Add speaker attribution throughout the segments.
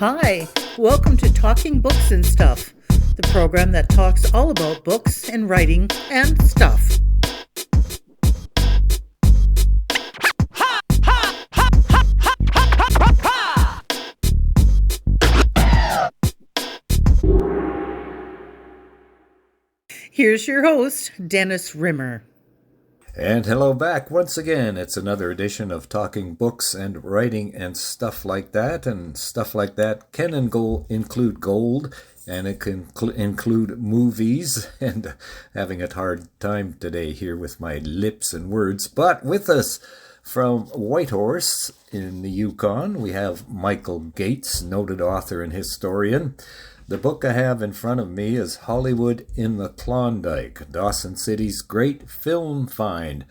Speaker 1: Hi, welcome to Talking Books and Stuff, the program that talks all about books and writing and stuff. Here's your host, Dennis Rimmer.
Speaker 2: And hello back once again. It's another edition of Talking Books and Writing and Stuff Like That. And stuff like that can include gold, and it can include movies. And having a hard time today here with my lips and words. But with us from Whitehorse in the Yukon, we have Michael Gates, noted author and historian. The book I have in front of me is Hollywood in the Klondike, Dawson City's great film find.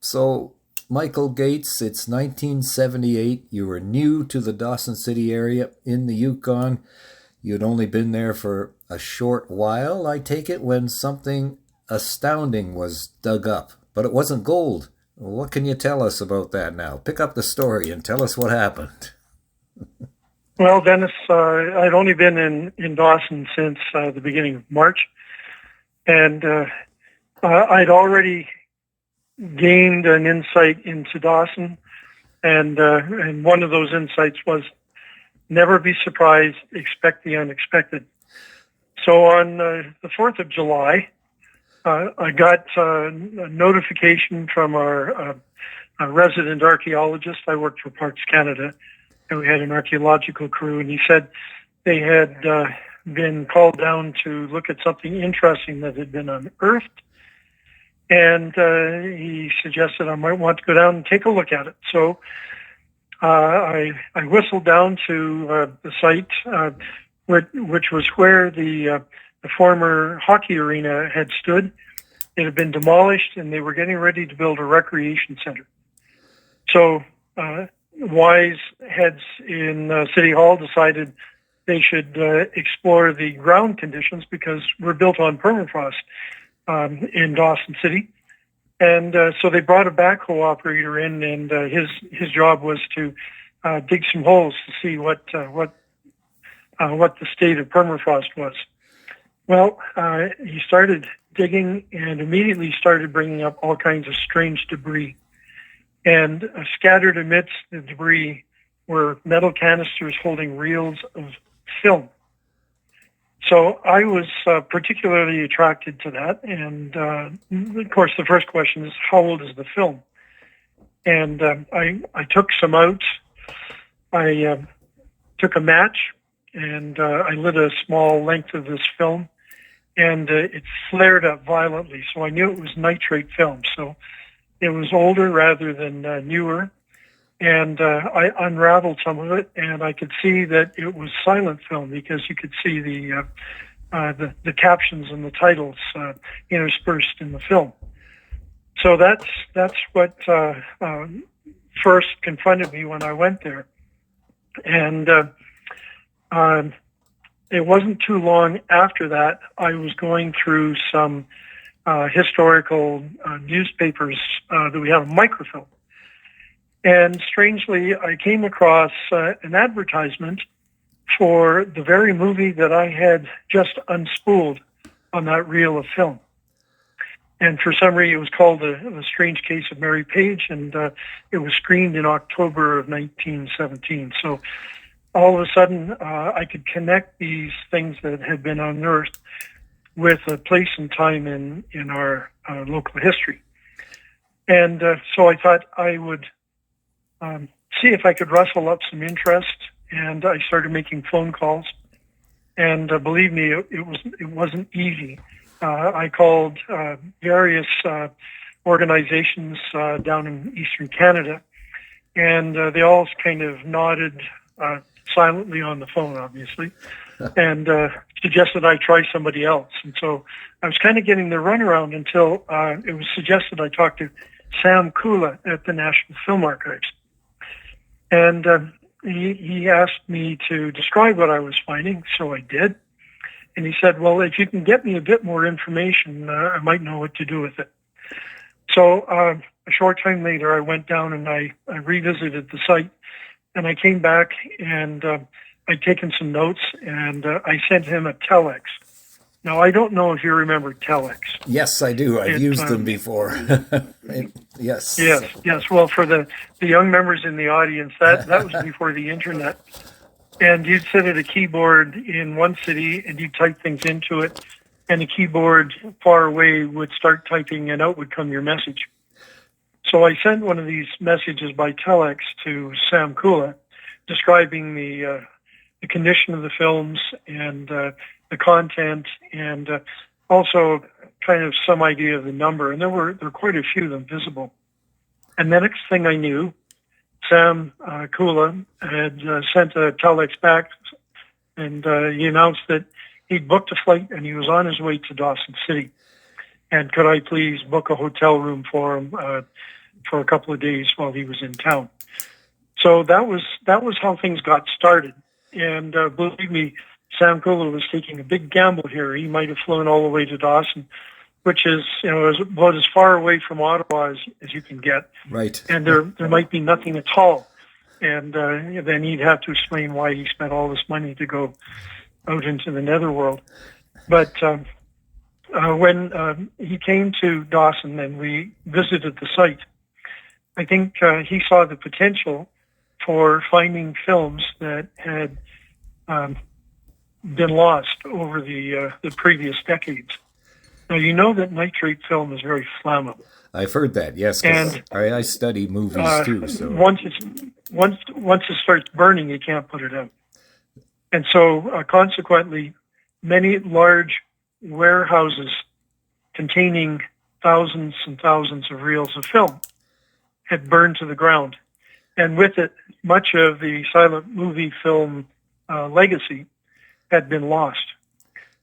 Speaker 2: So, Michael Gates, it's 1978. You were new to the Dawson City area in the Yukon. You'd only been there for a short while, I take it, when something astounding was dug up. But it wasn't gold. What can you tell us about that now? Pick up the story and tell us what happened.
Speaker 3: Well, Dennis, I'd only been in Dawson since the beginning of March, and I'd already gained an insight into Dawson, and one of those insights was never be surprised, expect the unexpected. So on the 4th of July, I got a notification from our resident archaeologist. I worked for Parks Canada, and we had an archaeological crew, and he said they had been called down to look at something interesting that had been unearthed, and he suggested I might want to go down and take a look at it. So I whistled down to the site, which was where the former hockey arena had stood. It had been demolished, and they were getting ready to build a recreation center. So wise heads in City Hall decided they should explore the ground conditions because we're built on permafrost in Dawson City. And so they brought a backhoe operator in, and his job was to dig some holes to see what the state of permafrost was. Well, he started digging and immediately started bringing up all kinds of strange debris. And scattered amidst the debris were metal canisters holding reels of film. So I was particularly attracted to that. And of course, the first question is, how old is the film? And I took some out. I took a match and I lit a small length of this film, and it flared up violently. So I knew it was nitrate film. So it was older rather than newer, and I unraveled some of it, and I could see that it was silent film because you could see the captions and the titles interspersed in the film. So that's what first confronted me when I went there, and it wasn't too long after that I was going through some historical newspapers that we have a microfilm. And strangely, I came across an advertisement for the very movie that I had just unspooled on that reel of film. And for some reason, it was called The Strange Case of Mary Page, and it was screened in October of 1917. So all of a sudden, I could connect these things that had been unearthed with a place and time in our local history. And so I thought I would see if I could rustle up some interest, and I started making phone calls. And believe me, it wasn't easy. I called various organizations down in Eastern Canada, and they all kind of nodded silently on the phone, obviously, and suggested I try somebody else. And so I was kind of getting the runaround until it was suggested I talk to Sam Kula at the National Film Archives. And he asked me to describe what I was finding, so I did. And he said, well, if you can get me a bit more information, I might know what to do with it. So a short time later, I went down and I revisited the site. And I came back and I'd taken some notes, and I sent him a telex. Now, I don't know if you remember telex.
Speaker 2: Yes, I do. I've used them before. Yes.
Speaker 3: Yes. Well, for the young members in the audience, that was before the internet. And you'd sit at a keyboard in one city, and you'd type things into it, and the keyboard far away would start typing, and out would come your message. So I sent one of these messages by telex to Sam Kula, describing the condition of the films and the content, and also kind of some idea of the number. And there were quite a few of them visible. And the next thing I knew, Sam Kula had sent a telex back, and he announced that he'd booked a flight and he was on his way to Dawson City. And could I please book a hotel room for him for a couple of days while he was in town? So that was how things got started. And believe me, Sam Kula was taking a big gamble here. He might have flown all the way to Dawson, which is, about as far away from Ottawa as you can get.
Speaker 2: Right.
Speaker 3: And there might be nothing at all. And then he'd have to explain why he spent all this money to go out into the netherworld. But when he came to Dawson and we visited the site, I think he saw the potential for finding films that had been lost over the previous decades. Now, you know that nitrate film is very flammable.
Speaker 2: I've heard that, yes, because I study movies too. So
Speaker 3: once it starts burning, you can't put it out. And so, consequently, many large warehouses containing thousands and thousands of reels of film had burned to the ground. And with it, much of the silent movie film legacy had been lost.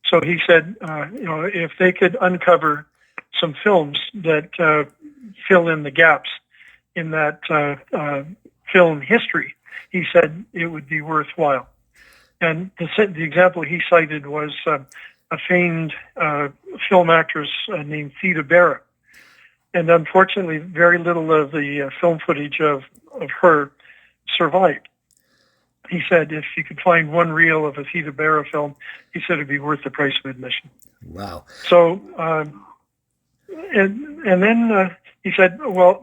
Speaker 3: So he said, if they could uncover some films that fill in the gaps in that film history, he said it would be worthwhile. And the example he cited was a famed film actress named Theda Bara. And unfortunately, very little of the film footage of her survived. He said if you could find one reel of a Theda Bara film, he said it'd be worth the price of admission.
Speaker 2: Wow.
Speaker 3: So, and then he said, well,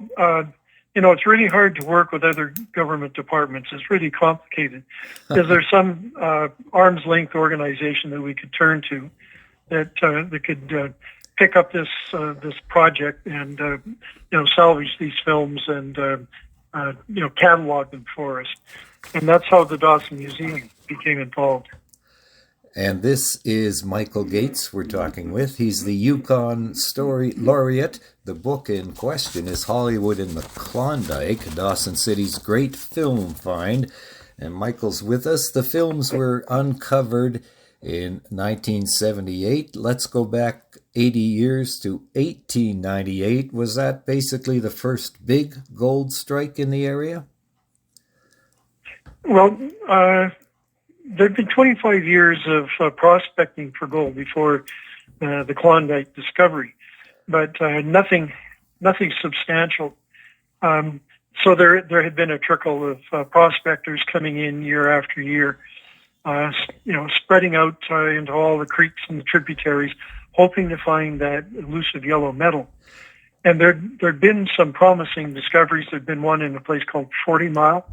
Speaker 3: it's really hard to work with other government departments. It's really complicated. Is there some arm's length organization that we could turn to that could pick up this project and salvage these films and catalog them for us? And that's how the Dawson Museum became involved.
Speaker 2: And this is Michael Gates we're talking with. He's the Yukon Story Laureate. The book in question is Hollywood in the Klondike, Dawson City's great film find. And Michael's with us. The films were uncovered in 1978. Let's go back 80 years to 1898. Was that basically the first big gold strike in the area? Well,
Speaker 3: there'd been 25 years of prospecting for gold before the Klondike discovery, but nothing substantial. So there had been a trickle of prospectors coming in year after year, spreading out into all the creeks and the tributaries, hoping to find that elusive yellow metal. And there'd been some promising discoveries. There'd been one in a place called 40 Mile,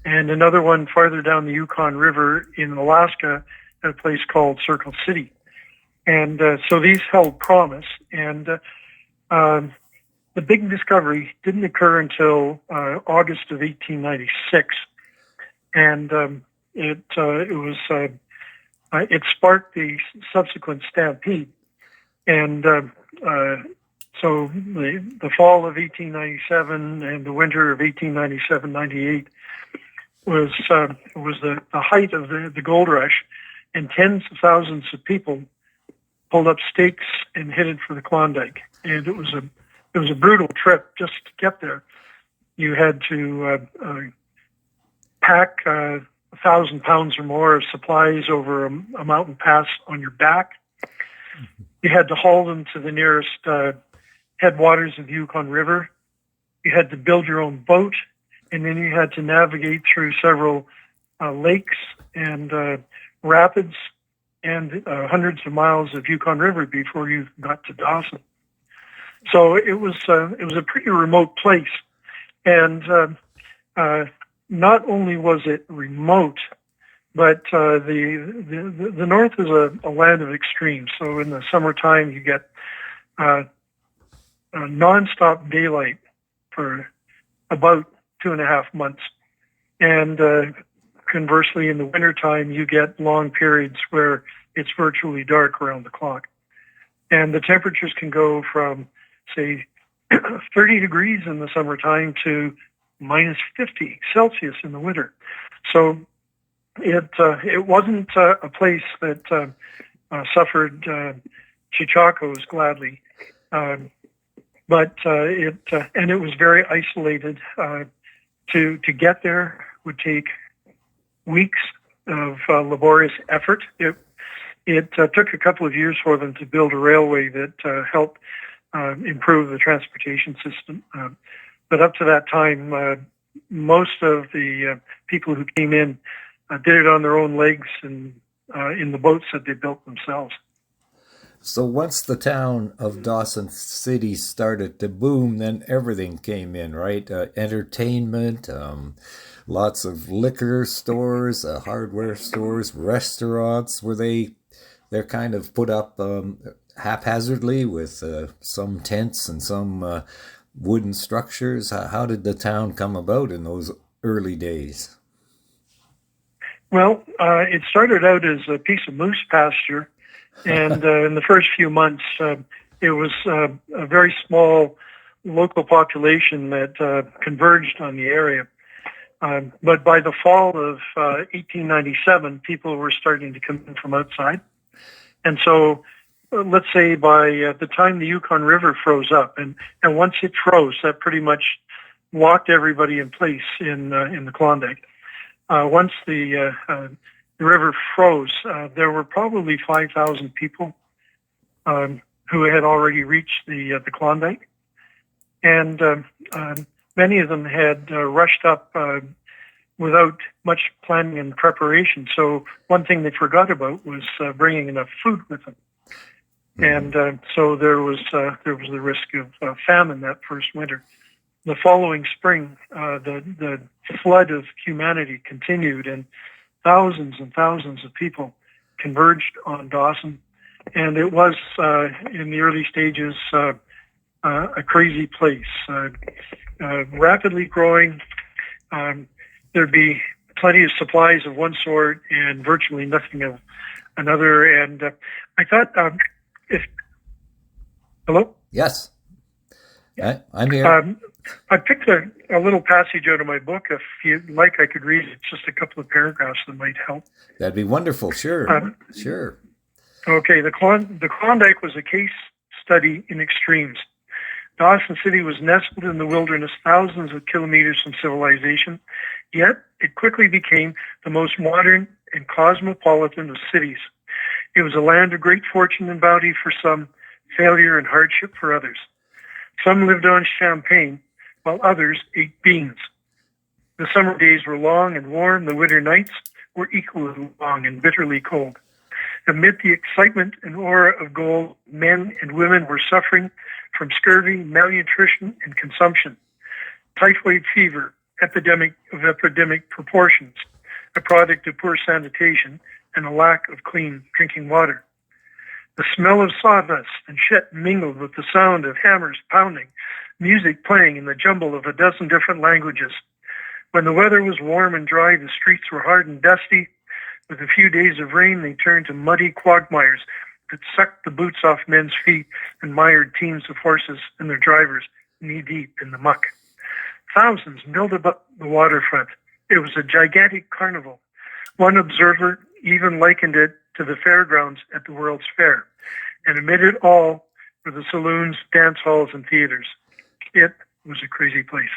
Speaker 3: and another one farther down the Yukon River in Alaska at a place called Circle City. And so these held promise. And the big discovery didn't occur until August of 1896. And it sparked the subsequent stampede. And so the fall of 1897 and the winter of 1897-98 was the height of the gold rush, and tens of thousands of people pulled up stakes and headed for the Klondike. And it was a brutal trip just to get there. You had to pack 1,000 pounds or more of supplies over a mountain pass on your back. You had to haul them to the nearest headwaters of the Yukon River. You had to build your own boat. And then you had to navigate through several lakes and rapids and hundreds of miles of Yukon River before you got to Dawson. So it was a pretty remote place, and not only was it remote, but the north is a land of extremes. So in the summertime, you get nonstop daylight for about 2.5 months, and conversely, in the wintertime, you get long periods where it's virtually dark around the clock, and the temperatures can go from, say, 30 degrees in the summertime to minus 50 Celsius in the winter. So it wasn't a place that suffered chichacos gladly, but it was very isolated. To get there would take weeks of laborious effort. It took a couple of years for them to build a railway that helped improve the transportation system. But up to that time, most of the people who came in did it on their own legs and in the boats that they built themselves.
Speaker 2: So once the town of Dawson City started to boom, then everything came in, right? Entertainment, lots of liquor stores, hardware stores, restaurants. They're kind of put up haphazardly with some tents and some wooden structures. How did the town come about in those early days?
Speaker 3: Well, it started out as a piece of moose pasture, and in the first few months, it was a very small local population that converged on the area. But by the fall of 1897, people were starting to come in from outside. And so, let's say by the time the Yukon River froze up, and once it froze, that pretty much locked everybody in place in the Klondike. Once the river froze, there were probably 5,000 people who had already reached the Klondike, and many of them had rushed up without much planning and preparation. So one thing they forgot about was bringing enough food with them, and so there was the risk of famine that first winter. The following spring, the flood of humanity continued, and thousands of people converged on Dawson. And it was, in the early stages, a crazy place, rapidly growing. There'd be plenty of supplies of one sort and virtually nothing of another. And I thought, hello?
Speaker 2: Yes, I'm here.
Speaker 3: I picked a little passage out of my book. If you'd like, I could read it. Just a couple of paragraphs that might help.
Speaker 2: That'd be wonderful. Sure. Sure.
Speaker 3: Okay. The Klondike was a case study in extremes. Dawson City was nestled in the wilderness, thousands of kilometers from civilization, yet it quickly became the most modern and cosmopolitan of cities. It was a land of great fortune and bounty for some, failure and hardship for others. Some lived on champagne, while others ate beans. The summer days were long and warm. The winter nights were equally long and bitterly cold. Amid the excitement and aura of gold, men and women were suffering from scurvy, malnutrition, and consumption. Typhoid fever, epidemic proportions, a product of poor sanitation and a lack of clean drinking water. The smell of sawdust and shit mingled with the sound of hammers pounding, music playing in the jumble of a dozen different languages. When the weather was warm and dry, the streets were hard and dusty. With a few days of rain, they turned to muddy quagmires that sucked the boots off men's feet and mired teams of horses and their drivers knee-deep in the muck. Thousands milled about the waterfront. It was a gigantic carnival. One observer even likened it to the fairgrounds at the World's Fair. And amid it all were the saloons, dance halls, and theaters. It was a crazy place.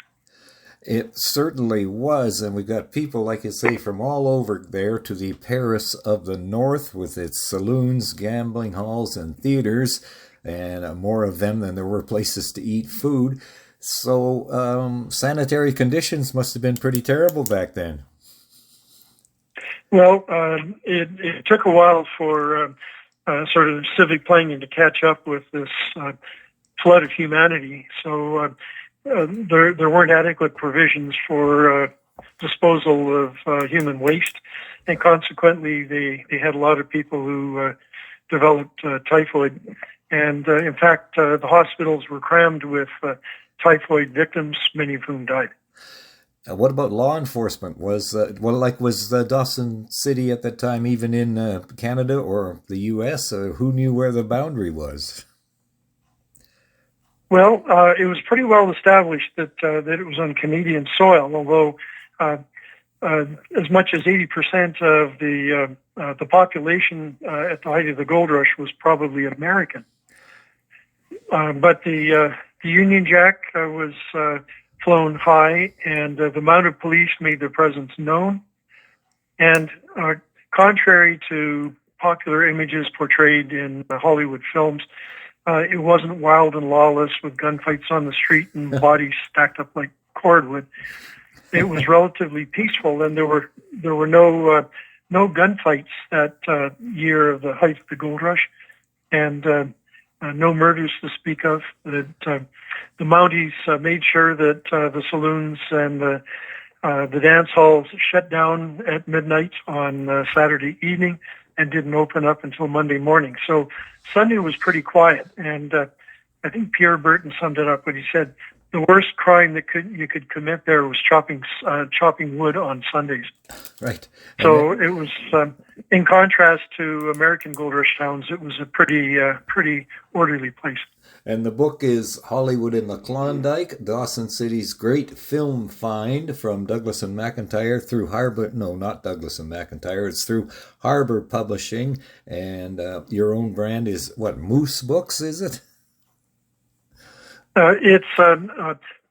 Speaker 2: It certainly was, and we got people, like you say, from all over there to the Paris of the North with its saloons, gambling halls, and theaters, and more of them than there were places to eat food. So sanitary conditions must have been pretty terrible back then.
Speaker 3: Well, it took a while for sort of civic planning to catch up with this flood of humanity. So there weren't adequate provisions for disposal of human waste, and consequently, they had a lot of people who developed typhoid. And in fact, the hospitals were crammed with typhoid victims, many of whom died.
Speaker 2: What about law enforcement? Was Dawson City at that time even in Canada or the U.S.? Who knew where the boundary was?
Speaker 3: Well, it was pretty well established that it was on Canadian soil, although as much as 80% of the population at the height of the gold rush was probably American. But the Union Jack was flown high, and the mounted police made their presence known. And contrary to popular images portrayed in Hollywood films, it wasn't wild and lawless with gunfights on the street and bodies stacked up like cordwood. It was relatively peaceful, and there were no gunfights that year of the height of the gold rush, and no murders to speak of. The Mounties made sure that the saloons and the dance halls shut down at midnight on Saturday evening and didn't open up until Monday morning. So Sunday was pretty quiet, and I think Pierre Burton summed it up when he said the worst crime that you could commit there was chopping wood on Sundays.
Speaker 2: Right.
Speaker 3: So it was, in contrast to American gold rush towns, it was a pretty orderly place.
Speaker 2: And the book is Hollywood in the Klondike, Dawson City's Great Film Find, from Douglas and McIntyre through Harbor. No, not Douglas and McIntyre. It's through Harbor Publishing. And your own brand is what, Moose Books, is it?
Speaker 3: It's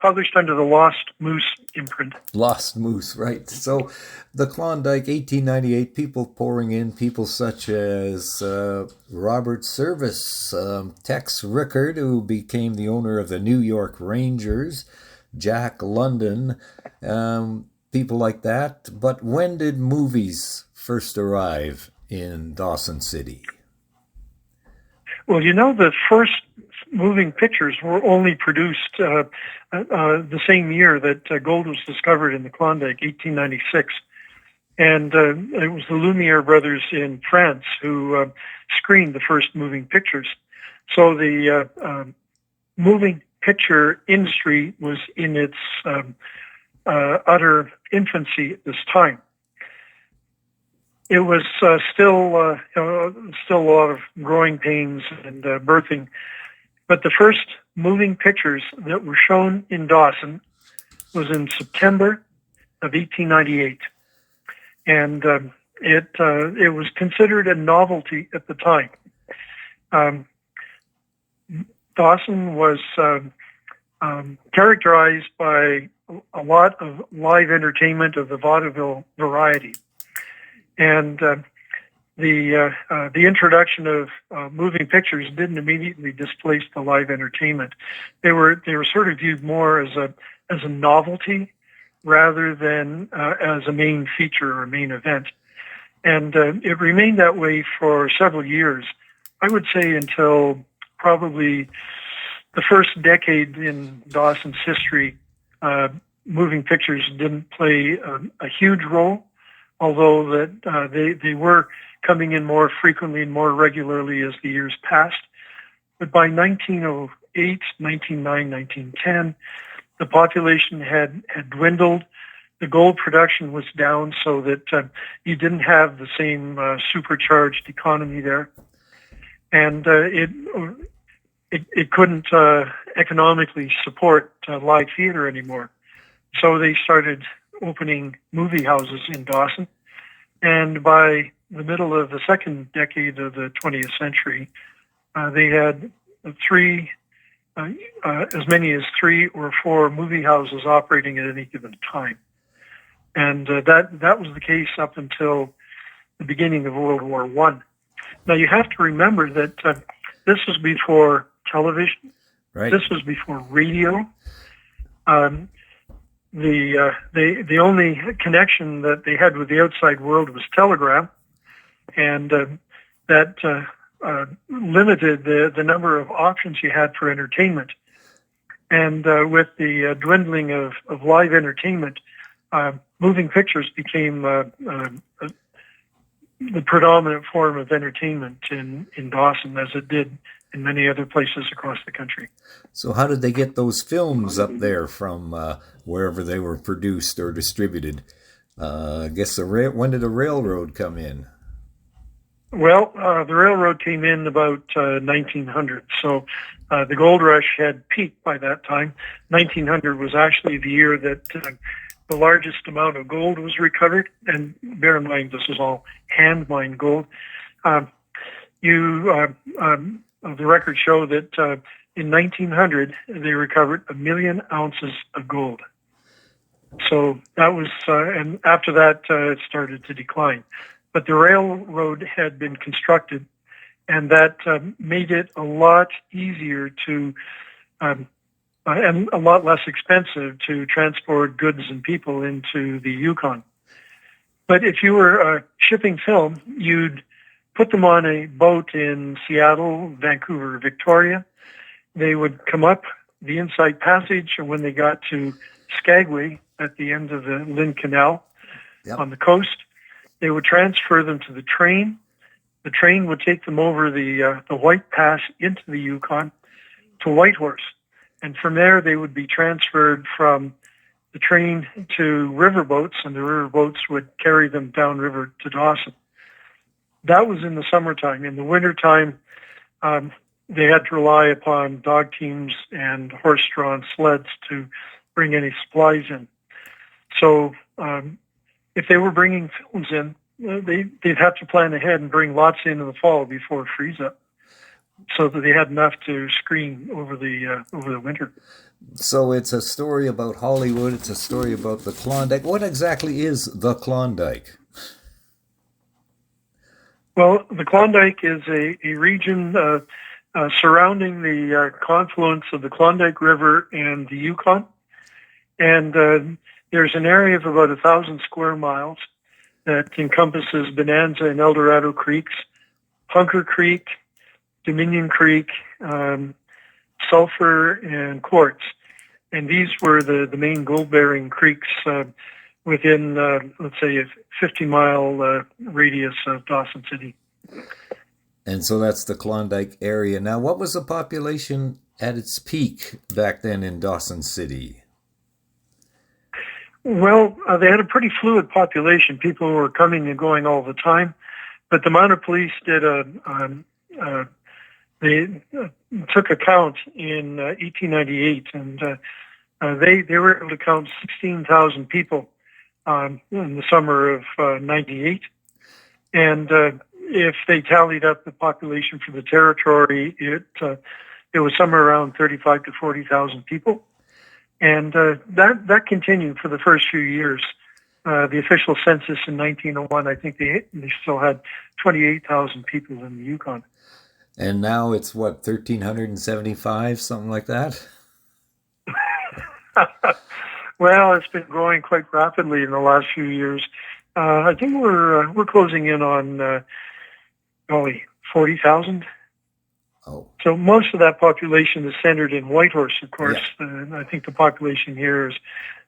Speaker 3: published under the Lost Moose imprint.
Speaker 2: Lost Moose, right. So the Klondike, 1898, people pouring in, people such as Robert Service, Tex Rickard, who became the owner of the New York Rangers, Jack London, people like that. But when did movies first arrive in Dawson City?
Speaker 3: Well, the first moving pictures were only produced the same year that gold was discovered in the Klondike, 1896. And it was the Lumiere brothers in France who screened the first moving pictures. So the moving picture industry was in its utter infancy at this time. It was still a lot of growing pains and birthing. But the first moving pictures that were shown in Dawson was in September of 1898. And it was considered a novelty at the time. Dawson was characterized by a lot of live entertainment of the vaudeville variety. And the introduction of moving pictures didn't immediately displace the live entertainment. They were sort of viewed more as a novelty rather than as a main feature or main event. And it remained that way for several years. I would say until probably the first decade in Dawson's history, moving pictures didn't play a huge role, although that they were coming in more frequently and more regularly as the years passed. But by 1908, 1909, 1910, the population had dwindled. The gold production was down so that you didn't have the same supercharged economy there. And it couldn't economically support live theater anymore. So they started opening movie houses in Dawson. And by the middle of the second decade of the 20th century, they had as many as 3 or 4 movie houses operating at any given time. And that was the case up until the beginning of World War I. Now, you have to remember that this was before television.
Speaker 2: Right.
Speaker 3: This was before radio. the only connection that they had with the outside world was telegram, and that limited the number of options you had for entertainment. And with the dwindling of live entertainment, moving pictures became the predominant form of entertainment in Dawson, as it did in many other places across the country.
Speaker 2: So how did they get those films up there from wherever they were produced or distributed? I guess when did the railroad come in?
Speaker 3: Well, the railroad came in about 1900. So the gold rush had peaked by that time. 1900 was actually the year that the largest amount of gold was recovered. And bear in mind, this is all hand-mined gold. The records show that in 1900, they recovered 1 million ounces of gold. So that was, and after that, it started to decline. But the railroad had been constructed, and that made it a lot easier to, and a lot less expensive to transport goods and people into the Yukon. But if you were shipping film, you'd put them on a boat in Seattle, Vancouver, Victoria. They would come up the Inside Passage, and when they got to Skagway at the end of the Lynn Canal on the coast, they would transfer them to the train. The train would take them over the White Pass into the Yukon to Whitehorse. And from there, they would be transferred from the train to riverboats, and the riverboats would carry them downriver to Dawson. That was in the summertime. In the wintertime, they had to rely upon dog teams and horse-drawn sleds to bring any supplies in. So if they were bringing films in, they'd have to plan ahead and bring lots in the fall before freeze up, so that they had enough to screen over the winter.
Speaker 2: So it's a story about Hollywood. It's a story about the Klondike. What exactly is the Klondike?
Speaker 3: Well, the Klondike is a region surrounding the confluence of the Klondike River and the Yukon. And there's an area of about 1,000 square miles that encompasses Bonanza and El Dorado Creeks, Hunker Creek, Dominion Creek, Sulphur, and Quartz. And these were the main gold-bearing creeks within, let's say, a 50-mile radius of Dawson City.
Speaker 2: And so that's the Klondike area. Now, what was the population at its peak back then in Dawson City?
Speaker 3: Well, they had a pretty fluid population. People were coming and going all the time. But the mounted police did they took a count in 1898, and they were able to count 16,000 people in the summer of 98. And if they tallied up the population for the territory, it was somewhere around 35 to 40,000 people. And that continued for the first few years. The official census in 1901, I think they still had 28,000 people in the Yukon.
Speaker 2: And now it's, what, 1,375, something like that?
Speaker 3: Well, it's been growing quite rapidly in the last few years. I think we're closing in on 40,000.
Speaker 2: Oh.
Speaker 3: So most of that population is centered in Whitehorse, of course. Yeah. I think the population here is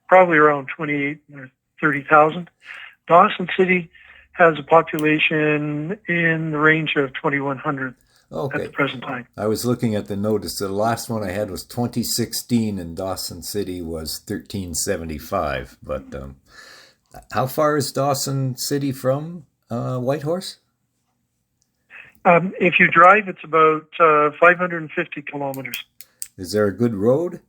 Speaker 3: probably around 28 or 30,000. Dawson City has a population in the range of 2,100 at the present time.
Speaker 2: I was looking at the notice. The last one I had was 2016, and Dawson City was 1,375. But how far is Dawson City from Whitehorse?
Speaker 3: If you drive, it's about 550 kilometers.
Speaker 2: Is there a good road?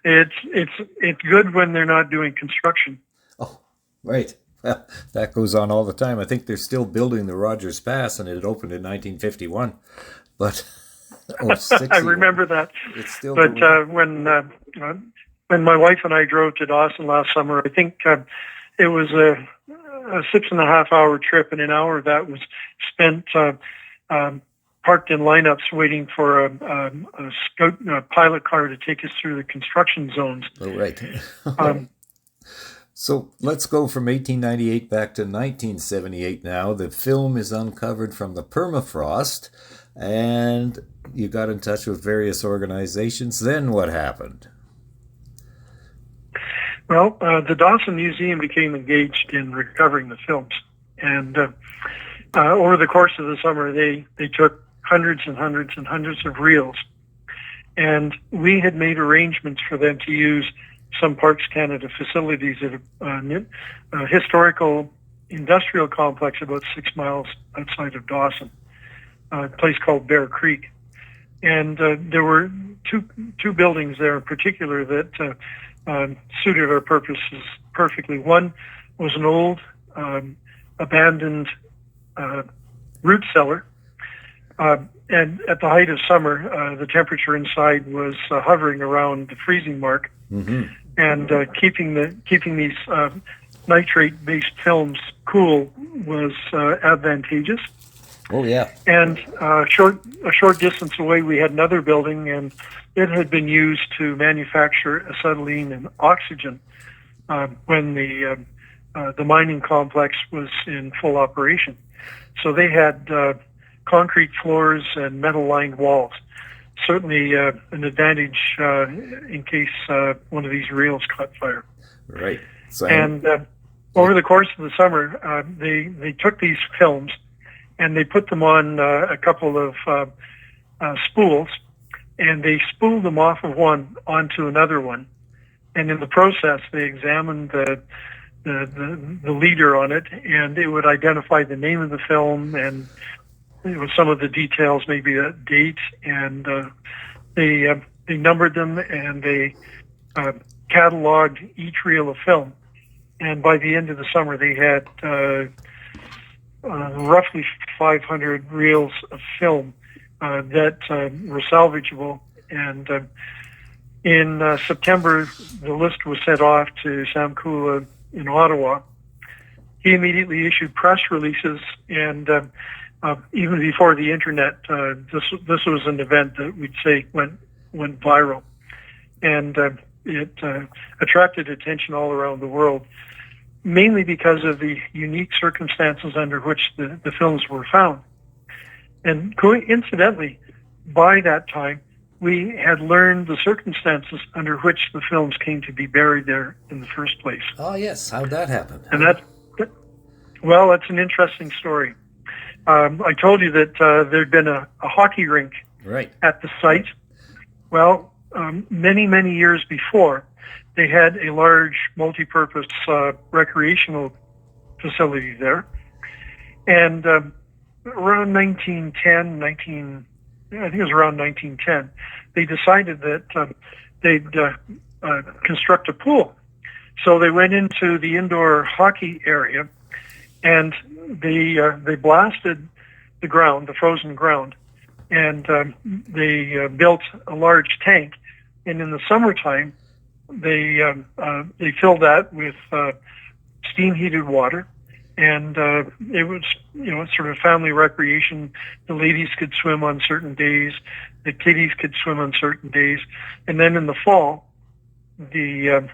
Speaker 3: It's good when they're not doing construction.
Speaker 2: Oh, right. Well, that goes on all the time. I think they're still building the Rogers Pass, and it opened in 1951. But
Speaker 3: I remember that.
Speaker 2: It's still.
Speaker 3: But when my wife and I drove to Dawson last summer, I think it was a 6.5 hour trip, and an hour of that was spent parked in lineups waiting for a scout pilot car to take us through the construction zones.
Speaker 2: Oh, right.
Speaker 3: Um,
Speaker 2: So let's go from 1898 back to 1978 now. The film is uncovered from the permafrost, and you got in touch with various organizations. Then what happened?
Speaker 3: Well, the Dawson Museum became engaged in recovering the films. And over the course of the summer, they took hundreds and hundreds and hundreds of reels. And we had made arrangements for them to use some Parks Canada facilities at a historical industrial complex about 6 miles outside of Dawson, a place called Bear Creek. And there were two buildings there in particular that suited our purposes perfectly. One was an old abandoned root cellar. And at the height of summer, the temperature inside was hovering around the freezing mark.
Speaker 2: Mm-hmm.
Speaker 3: And keeping these nitrate-based films cool was advantageous.
Speaker 2: Oh, yeah.
Speaker 3: And a short distance away, we had another building, and it had been used to manufacture acetylene and oxygen when the mining complex was in full operation. So they had concrete floors and metal-lined walls. Certainly an advantage in case one of these reels caught fire.
Speaker 2: Right. So,
Speaker 3: and over the course of the summer, they took these films and they put them on a couple of spools, and they spooled them off of one onto another one. And in the process, they examined the leader on it, and it would identify the name of the film and some of the details, maybe a date, and they numbered them, and they cataloged each reel of film. And by the end of the summer, they had roughly 500 reels of film that were salvageable. And in September, the list was sent off to Sam Kula in Ottawa. He immediately issued press releases, and even before the internet, this was an event that we'd say went viral, and it attracted attention all around the world, mainly because of the unique circumstances under which the films were found. And coincidentally, by that time, we had learned the circumstances under which the films came to be buried there in the first place.
Speaker 2: Oh, yes. How'd that happen?
Speaker 3: And that's an interesting story. I told you that there'd been a hockey rink
Speaker 2: right
Speaker 3: at the site. Well, many, many years before, they had a large multi-purpose recreational facility there. And around 1910, I think it was around 1910, they decided that they'd construct a pool. So they went into the indoor hockey area, and they blasted the ground, the frozen ground, and they built a large tank. And in the summertime, they filled that with steam heated water, and it was sort of family recreation. The ladies could swim on certain days, the kiddies could swim on certain days, and then in the fall, they'd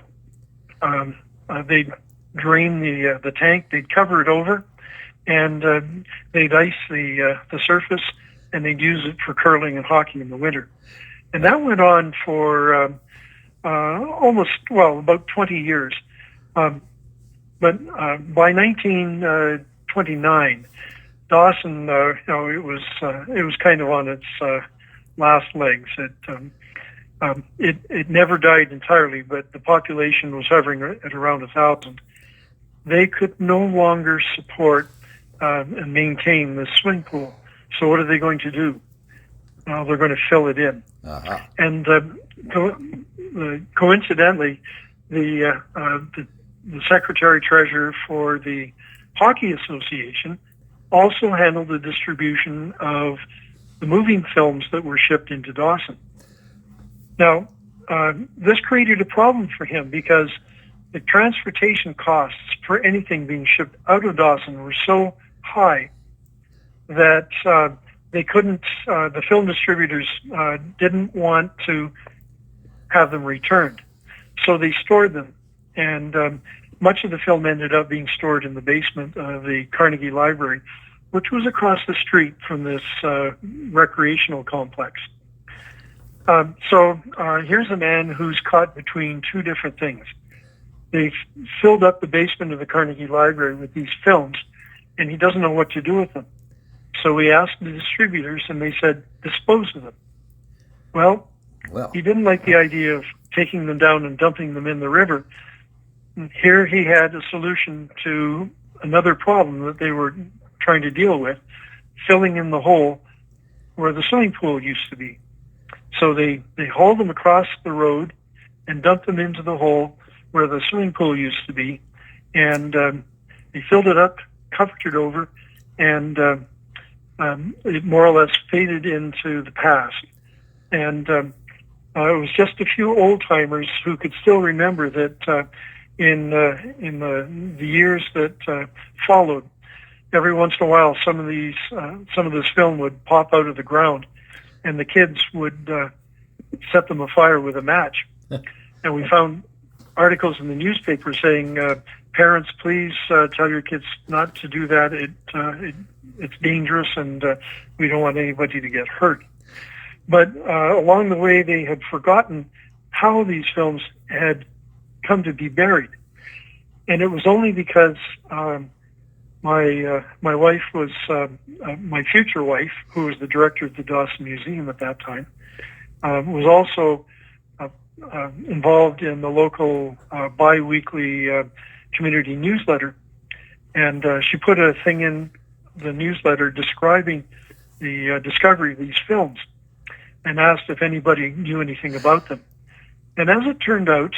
Speaker 3: drain the tank, they'd cover it over, and they'd ice the surface, and they'd use it for curling and hockey in the winter. And that went on for about 20 years. But by 1929, Dawson, it was kind of on its last legs. It never died entirely, but the population was hovering at around 1,000. They could no longer support and maintain the swimming pool. So what are they going to do? Well, they're going to fill it in.
Speaker 2: Uh-huh.
Speaker 3: And coincidentally, the secretary treasurer for the Hockey Association also handled the distribution of the moving films that were shipped into Dawson. Now, this created a problem for him because the transportation costs for anything being shipped out of Dawson were so high that they couldn't, the film distributors didn't want to have them returned. So they stored them. And much of the film ended up being stored in the basement of the Carnegie Library, which was across the street from this recreational complex. So here's a man who's caught between two different things. They've filled up the basement of the Carnegie Library with these films, and he doesn't know what to do with them. So he asked the distributors, and they said, dispose of them. Well, he didn't like the idea of taking them down and dumping them in the river. And here he had a solution to another problem that they were trying to deal with, filling in the hole where the swimming pool used to be. So they hauled them across the road and dumped them into the hole where the swimming pool used to be, and they filled it up, covered it over, and it more or less faded into the past. And it was just a few old-timers who could still remember that in the years that followed, every once in a while, some of this film would pop out of the ground, and the kids would set them afire with a match. And we found articles in the newspaper saying, parents, please tell your kids not to do that. It's dangerous, and we don't want anybody to get hurt. But along the way, they had forgotten how these films had come to be buried. And it was only because my wife was, my future wife, who was the director of the Dawson Museum at that time, was also involved in the local bi-weekly community newsletter. And she put a thing in the newsletter describing the discovery of these films and asked if anybody knew anything about them. And as it turned out,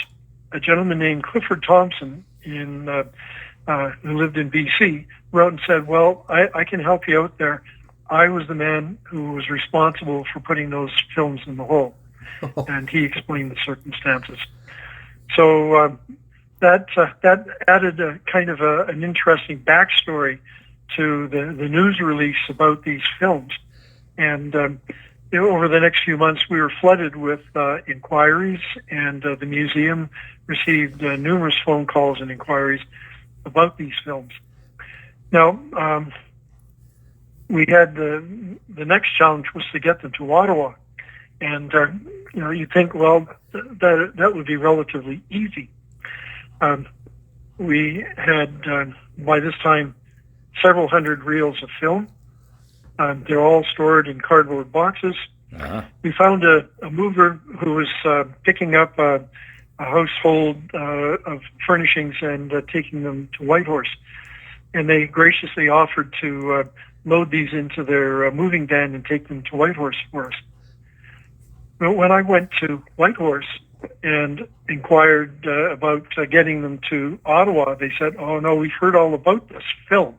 Speaker 3: a gentleman named Clifford Thompson who lived in BC wrote and said, well, I can help you out there. I was the man who was responsible for putting those films in the hole. And he explained the circumstances. So that added a kind of an interesting backstory to the news release about these films. And over the next few months, we were flooded with inquiries, and the museum received numerous phone calls and inquiries about these films. Now, we had the next challenge was to get them to Ottawa. And, you think, well, that would be relatively easy. We had, by this time, several hundred reels of film. They're all stored in cardboard boxes. Uh-huh. We found a mover who was picking up a household of furnishings and taking them to Whitehorse. And they graciously offered to load these into their moving van and take them to Whitehorse for us. But when I went to Whitehorse and inquired about getting them to Ottawa, they said, oh, no, we've heard all about this film.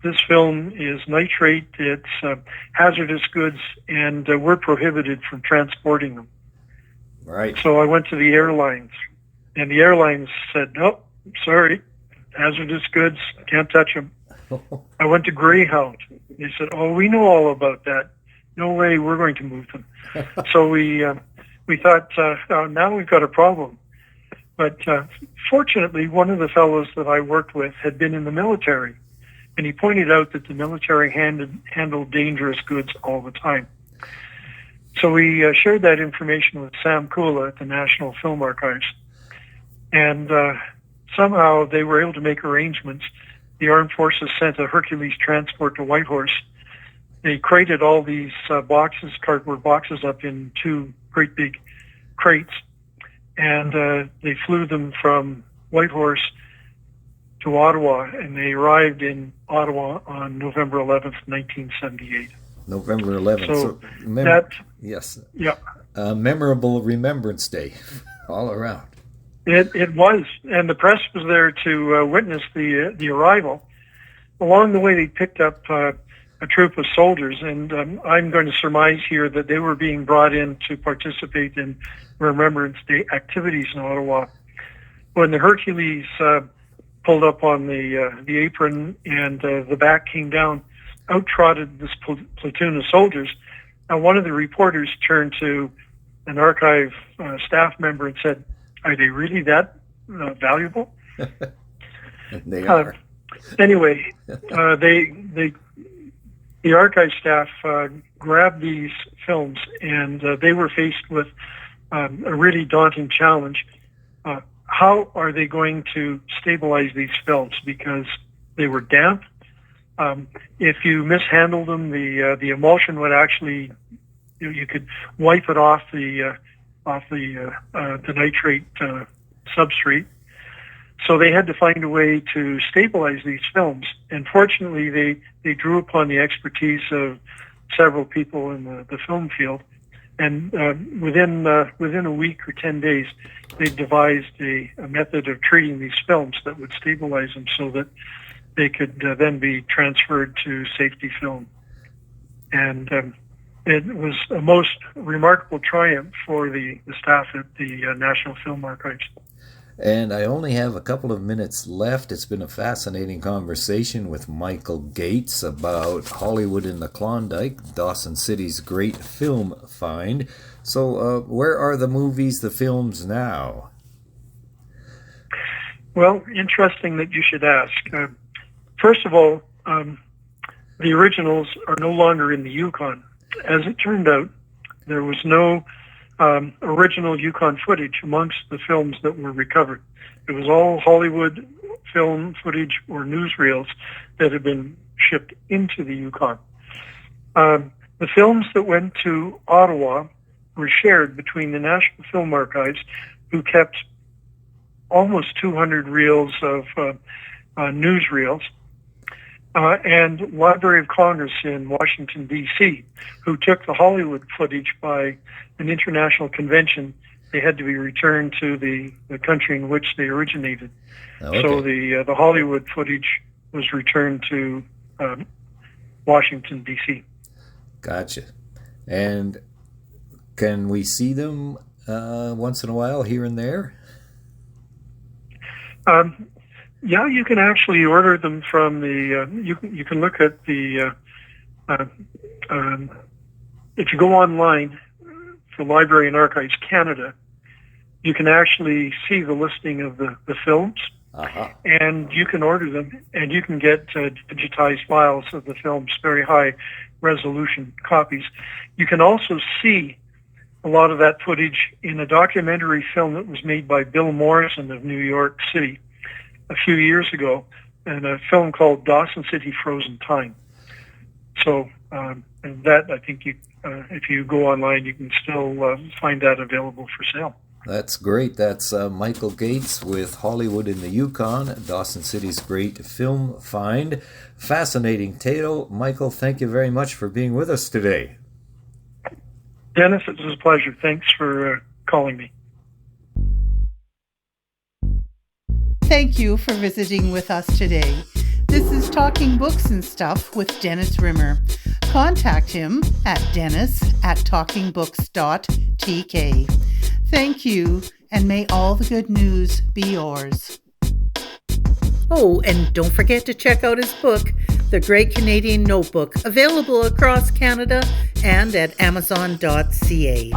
Speaker 3: This film is nitrate, it's hazardous goods, and we're prohibited from transporting them.
Speaker 2: Right.
Speaker 3: So I went to the airlines, and the airlines said, no, sorry, hazardous goods, can't touch them. I went to Greyhound. They said, oh, we know all about that. No way, we're going to move them. So we thought, now we've got a problem. But fortunately, one of the fellows that I worked with had been in the military, and he pointed out that the military handled dangerous goods all the time. So we shared that information with Sam Kula at the National Film Archives. And somehow they were able to make arrangements. The Armed Forces sent a Hercules transport to Whitehorse. They crated all these boxes, cardboard boxes, up in two great big crates. And they flew them from Whitehorse to Ottawa, and they arrived in Ottawa on November 11th, 1978.
Speaker 2: November 11th.
Speaker 3: So
Speaker 2: yes.
Speaker 3: Yeah.
Speaker 2: Memorable Remembrance Day all around.
Speaker 3: It was, and the press was there to witness the arrival. Along the way, they picked up a troop of soldiers, and I'm going to surmise here that they were being brought in to participate in Remembrance Day activities in Ottawa. When the Hercules pulled up on the apron and the back came down, out-trotted this platoon of soldiers. And one of the reporters turned to an archive staff member and said, "Are they really that valuable?"
Speaker 2: They are.
Speaker 3: Anyway, the archive staff grabbed these films, and they were faced with a really daunting challenge. How are they going to stabilize these films? Because they were damp. If you mishandled them, the emulsion would actually, you could wipe it off the nitrate substrate. So they had to find a way to stabilize these films. And fortunately, they drew upon the expertise of several people in the film field. And within a week or 10 days, they devised a method of treating these films that would stabilize them so that they could then be transferred to safety film. And it was a most remarkable triumph for the staff at the National Film Archives.
Speaker 2: And I only have a couple of minutes left. It's been a fascinating conversation with Michael Gates about Hollywood in the Klondike, Dawson City's great film find. So where are the movies, the films now?
Speaker 3: Well, interesting that you should ask. First of all, the originals are no longer in the Yukon. As it turned out, there was no original Yukon footage amongst the films that were recovered. It was all Hollywood film footage or newsreels that had been shipped into the Yukon. The films that went to Ottawa were shared between the National Film Archives, who kept almost 200 reels of newsreels, and Library of Congress in Washington, D.C., who took the Hollywood footage by an international convention. They had to be returned to the country in which they originated. Okay. So the Hollywood footage was returned to Washington, D.C.
Speaker 2: Gotcha. And can we see them once in a while here and there?
Speaker 3: Yeah, you can actually order them from the. You can look at the. If you go online for Library and Archives Canada, you can actually see the listing of the films, and you can order them, and you can get digitized files of the films, very high resolution copies. You can also see a lot of that footage in a documentary film that was made by Bill Morrison of New York City a few years ago, and a film called Dawson City Frozen Time. So and that, I think, if you go online, you can still find that available for sale.
Speaker 2: That's great. That's Michael Gates with Hollywood in the Yukon, Dawson City's great film find. Fascinating tale. Michael, thank you very much for being with us today.
Speaker 3: Dennis, it was a pleasure. Thanks for calling me.
Speaker 1: Thank you for visiting with us today. This is Talking Books and Stuff with Dennis Rimmer. Contact him at dennis@talkingbooks.tk. Thank you, and may all the good news be yours. Oh, and don't forget to check out his book, The Great Canadian Notebook, available across Canada and at amazon.ca.